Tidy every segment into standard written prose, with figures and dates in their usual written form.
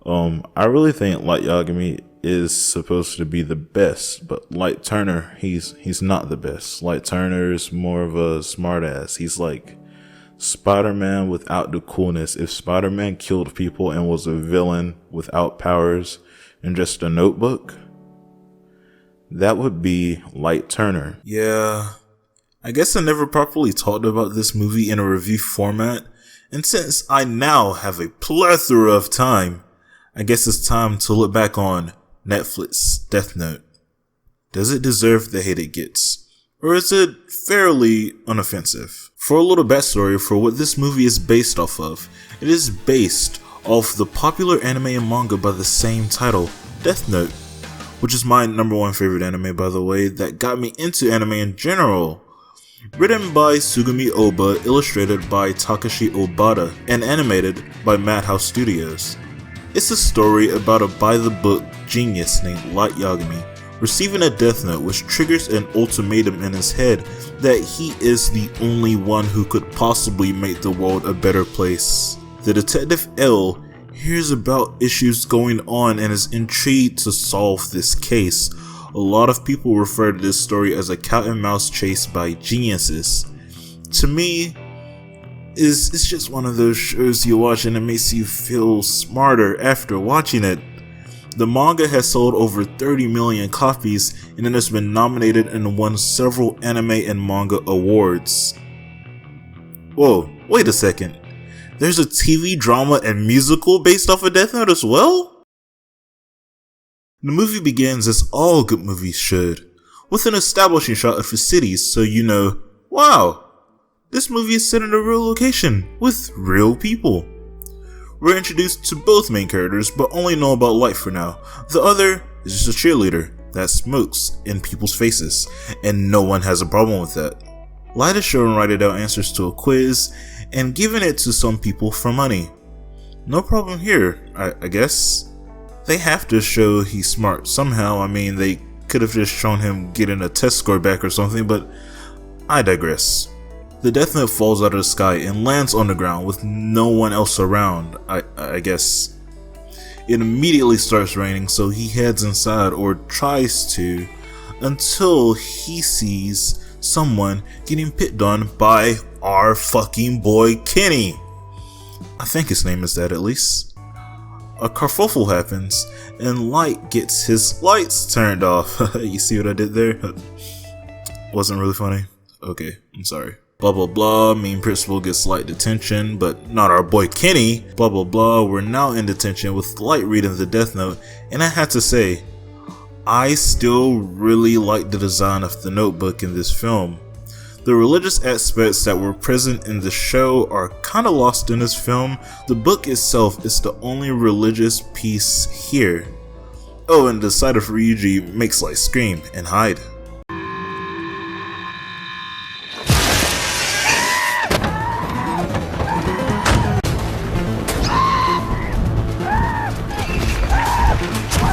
I really think Light Yagami is supposed to be the best, but Light Turner, he's not the best. Light Turner is more of a smartass. He's like Spider-Man without the coolness. If Spider-Man killed people and was a villain without powers and just a notebook, that would be Light Turner. Yeah, I guess I never properly talked about this movie in a review format, and since I now have a plethora of time, I guess it's time to look back on Netflix Death Note. Does it deserve the hate it gets? Or is it fairly unoffensive? For a little backstory for what this movie is based off of, it is based off the popular anime and manga by the same title, Death Note, which is my #1 favorite anime, by the way, that got me into anime in general. Written by Sugumi Oba, illustrated by Takashi Obata, and animated by Madhouse Studios. It's a story about a by-the-book genius named Light Yagami receiving a death note which triggers an ultimatum in his head that he is the only one who could possibly make the world a better place. The detective L hears about issues going on and is intrigued to solve this case. A lot of people refer to this story as a cat and mouse chase by geniuses. To me, it's just one of those shows you watch and it makes you feel smarter after watching it. The manga has sold over 30 million copies and it has been nominated and won several anime and manga awards. Whoa, wait a second. There's a TV drama and musical based off of Death Note as well? The movie begins as all good movies should, with an establishing shot of the cities so you know, wow, this movie is set in a real location, with real people. We're introduced to both main characters, but only know about Light for now. The other is just a cheerleader that smokes in people's faces, and no one has a problem with that. Light is shown writing down answers to a quiz, and giving it to some people for money. No problem here, I guess. They have to show he's smart somehow. I mean, they could have just shown him getting a test score back or something, but I digress. The Death Note falls out of the sky and lands on the ground with no one else around, I guess. It immediately starts raining, so he heads inside, or tries to, until he sees someone getting picked on by our fucking boy Kenny. I think his name is that at least. A kerfuffle happens, and Light gets his lights turned off. You see what I did there? Wasn't really funny? Okay, I'm sorry. Blah blah blah, mean principal gets Light detention, but not our boy Kenny. Blah blah blah, we're now in detention with Light reading the Death Note, and I had to say, I still really like the design of the notebook in this film. The religious aspects that were present in the show are kinda lost in this film. The book itself is the only religious piece here. Oh, and the sight of Ryuji makes Light scream and hide.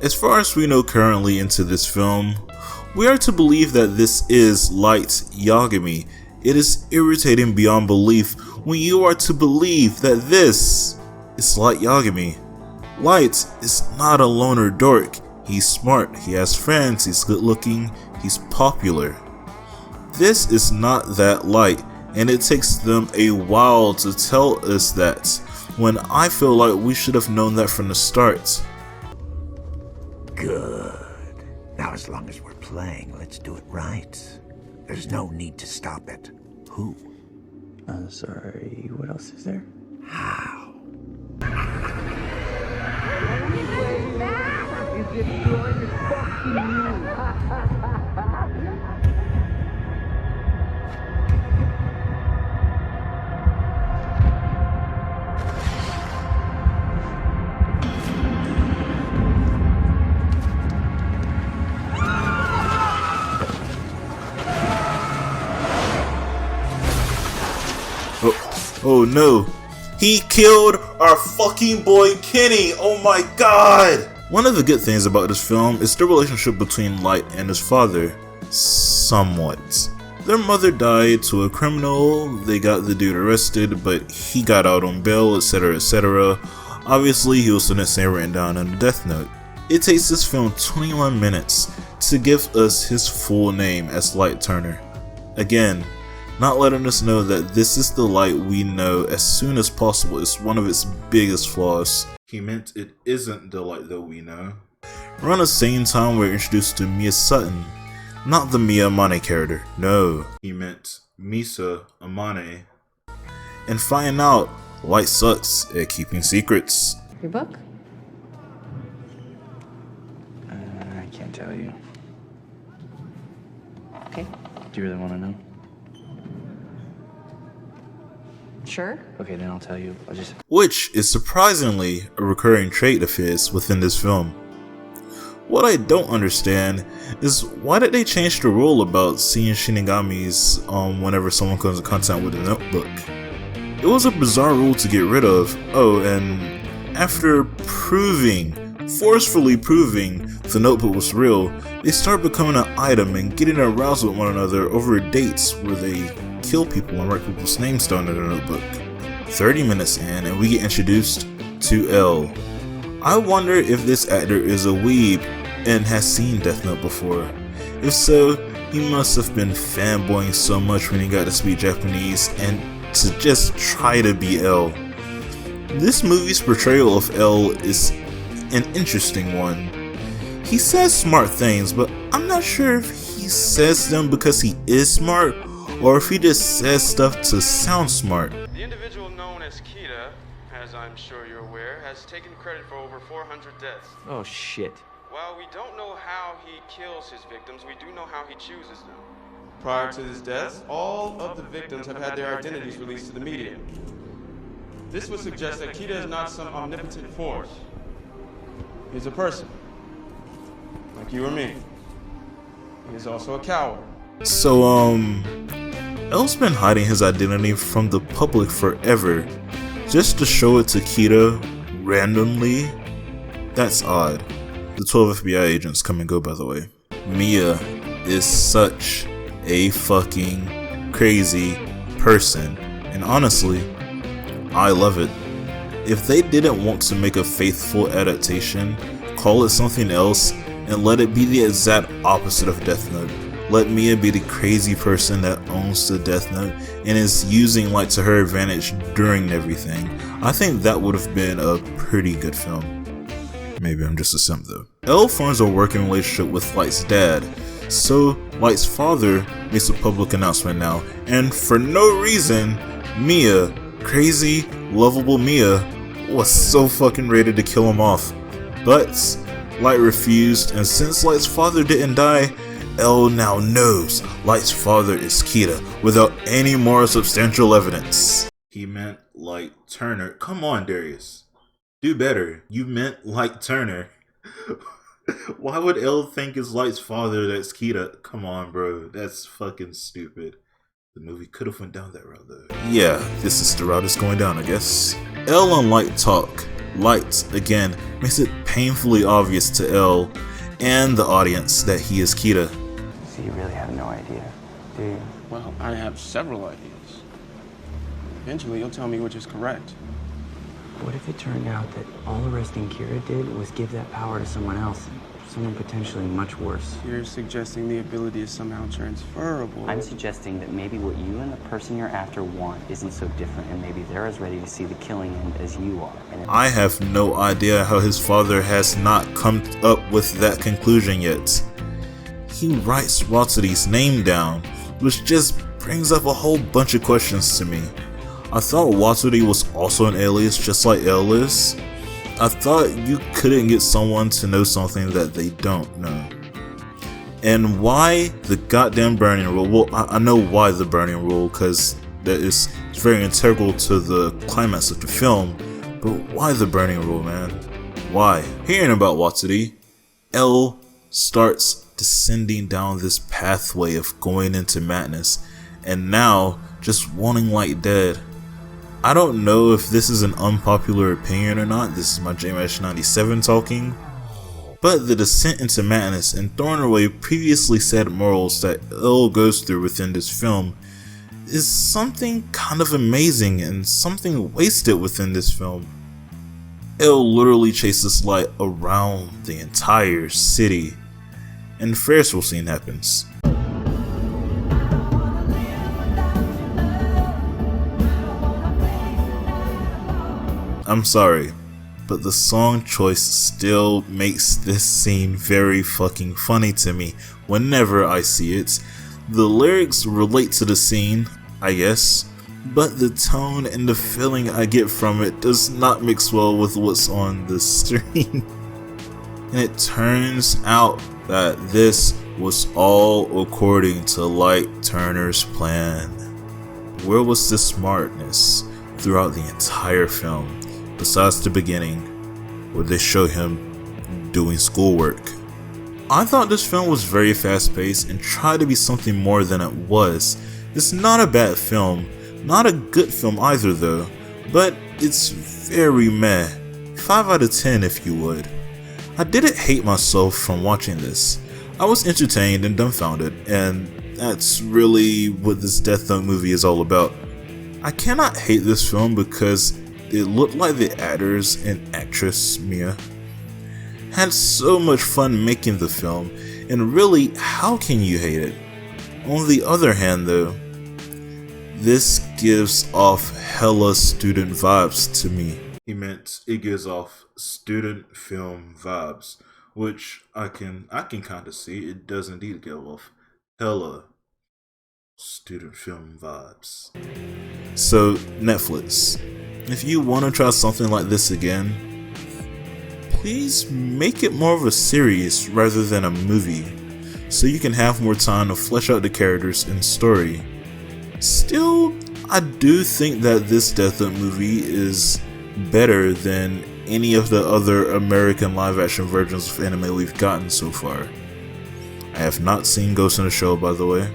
As far as we know currently into this film, we are to believe that this is Light Yagami. It is irritating beyond belief when you are to believe that this is Light Yagami. Light is not a loner dork. He's smart, he has friends, he's good looking, he's popular. This is not that Light, and it takes them a while to tell us that, when I feel like we should have known that from the start. Good. Now as long as we're playing, let's do it right. There's no need to stop it. Who? Sorry, what else is there? How? Oh no, he killed our fucking boy Kenny, oh my god! One of the good things about this film is the relationship between Light and his father, somewhat. Their mother died to a criminal, they got the dude arrested, but he got out on bail, etc, etc. Obviously, he was the next thing written down on the Death Note. It takes this film 21 minutes to give us his full name as Light Turner. Again, not letting us know that this is the Light we know as soon as possible is one of its biggest flaws. He meant it isn't the Light that we know. Around the same time, we're introduced to Mia Sutton, not the Mia Amane character. No, he meant Misa Amane. And find out Light sucks at keeping secrets. Your book? I can't tell you. Okay. Do you really want to know? Sure. Okay, then I'll tell you. Which is surprisingly a recurring trait of his within this film. What I don't understand is why did they change the rule about seeing Shinigamis whenever someone comes in contact with a notebook? It was a bizarre rule to get rid of. Oh, and after forcefully proving the notebook was real, they start becoming an item and getting aroused with one another over dates where they kill people and write people's names down in the notebook. 30 minutes in and we get introduced to L. I wonder if this actor is a weeb and has seen Death Note before. If so, he must have been fanboying so much when he got to speak Japanese and to just try to be L. This movie's portrayal of L is an interesting one. He says smart things, but I'm not sure if he says them because he is smart or if he just says stuff to sound smart. The individual known as Kita, as I'm sure you're aware, has taken credit for over 400 deaths. Oh, shit. While we don't know how he kills his victims, we do know how he chooses them. Prior to his deaths, all of the victims have had their identities released to the media. This would suggest that Kita is not some omnipotent force. He's a person, like you or me. He is also a coward. So, L's been hiding his identity from the public forever, just to show it to Kita randomly? That's odd. The 12 FBI agents come and go, by the way. Mia is such a fucking crazy person, and honestly, I love it. If they didn't want to make a faithful adaptation, call it something else and let it be the exact opposite of Death Note. Let Mia be the crazy person that owns the Death Note and is using Light to her advantage during everything. I think that would have been a pretty good film. Maybe I'm just a simp though. L forms a working relationship with Light's dad, so Light's father makes a public announcement now, and for no reason, Mia, crazy, lovable Mia, was so fucking ready to kill him off. But Light refused, and since Light's father didn't die, L now knows Light's father is Kita without any more substantial evidence. He meant Light Turner. Come on, Darius. Do better. You meant Light Turner. Why would L think it's Light's father that's Kita? Come on, bro. That's fucking stupid. The movie could have went down that route though. Yeah, this is the route it's going down, I guess. L and Light talk. Light, again, makes it painfully obvious to L and the audience that he is Kita. So you really have no idea, do you? Well, I have several ideas. Eventually, you'll tell me which is correct. What if it turned out that all arresting Kira did was give that power to someone else? Someone potentially much worse. You're suggesting the ability is somehow transferable. I'm suggesting that maybe what you and the person you're after want isn't so different, and maybe they're as ready to see the killing end as you are. And I have no idea how his father has not come up with that conclusion yet. He writes Watsudi's name down, which just brings up a whole bunch of questions to me. I thought Watsudi was also an alias just like L is. I thought you couldn't get someone to know something that they don't know. And why the goddamn burning rule? Well, I know why the burning rule, because that is very integral to the climax of the film, but why the burning rule, man? Why? Hearing about Watsudi, L starts descending down this pathway of going into madness, and now just wanting Light dead. I don't know if this is an unpopular opinion or not, this is my JMash97 talking, but the descent into madness and throwing away previously said morals that L goes through within this film is something kind of amazing and something wasted within this film. It'll literally chase this light around the entire city, and the Ferris wheel scene happens. I'm sorry, but the song choice still makes this scene very fucking funny to me whenever I see it. The lyrics relate to the scene, I guess, but the tone and the feeling I get from it does not mix well with what's on the screen. And it turns out that this was all according to Light Turner's plan. Where was the smartness throughout the entire film, besides the beginning, where they show him doing schoolwork? I thought this film was very fast paced and tried to be something more than it was. It's not a bad film, not a good film either though, but it's very meh. 5 out of 10 if you would. I didn't hate myself from watching this. I was entertained and dumbfounded, and that's really what this Death Note movie is all about. I cannot hate this film because it looked like the actors and actress Mia had so much fun making the film, and really, how can you hate it? On the other hand though, this gives off hella student vibes to me. He meant it gives off student film vibes, which I can kind of see. It does indeed give off hella student film vibes. So Netflix, if you want to try something like this again, please make it more of a series rather than a movie, so you can have more time to flesh out the characters and story. Still, I do think that this Death Note movie is better than any of the other American live action versions of anime we've gotten so far. I have not seen Ghost in the Shell, by the way,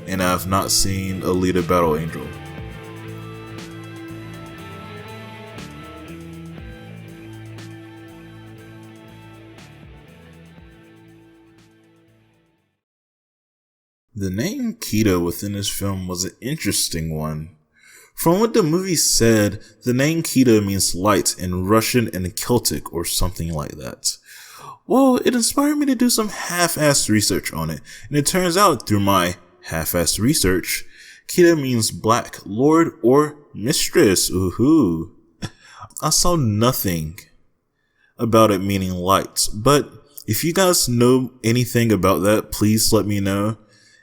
and I have not seen Alita Battle Angel. The name Kita within this film was an interesting one. From what the movie said, the name Kita means light in Russian and Celtic or something like that. Well, it inspired me to do some half-assed research on it, and it turns out through my half-assed research, Kita means black lord or mistress. Ooh. I saw nothing about it meaning light, but if you guys know anything about that, please let me know.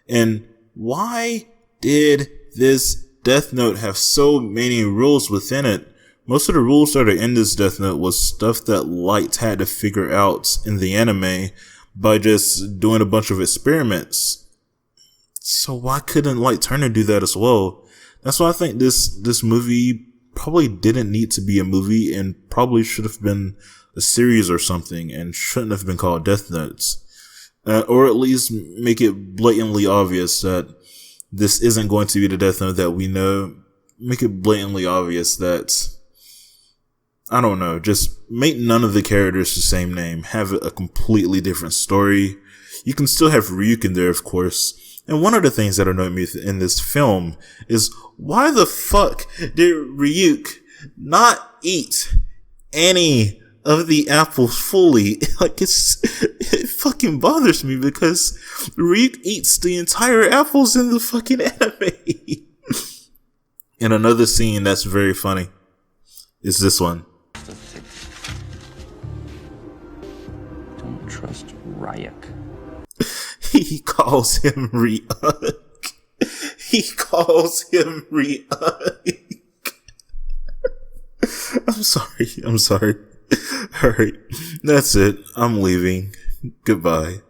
And why did this Death Note have so many rules within it? Most of the rules that are in this Death Note was stuff that Light had to figure out in the anime by just doing a bunch of experiments. So why couldn't Light Turner do that as well? That's why I think this movie probably didn't need to be a movie and probably should have been a series or something and shouldn't have been called Death Notes. Or at least make it blatantly obvious that this isn't going to be the Death Note that we know. Make it blatantly obvious that, I don't know, just make none of the characters the same name. Have a completely different story. You can still have Ryuk in there, of course. And one of the things that annoyed me in this film is, why the fuck did Ryuk not eat any of the apples fully? Like, it fucking bothers me because Ryuk eats the entire apples in the fucking anime. And another scene that's very funny is this one. Don't trust Ryuk. He calls him Ryuk. He calls him Ryuk. I'm sorry. Alright, that's it. I'm leaving. Goodbye.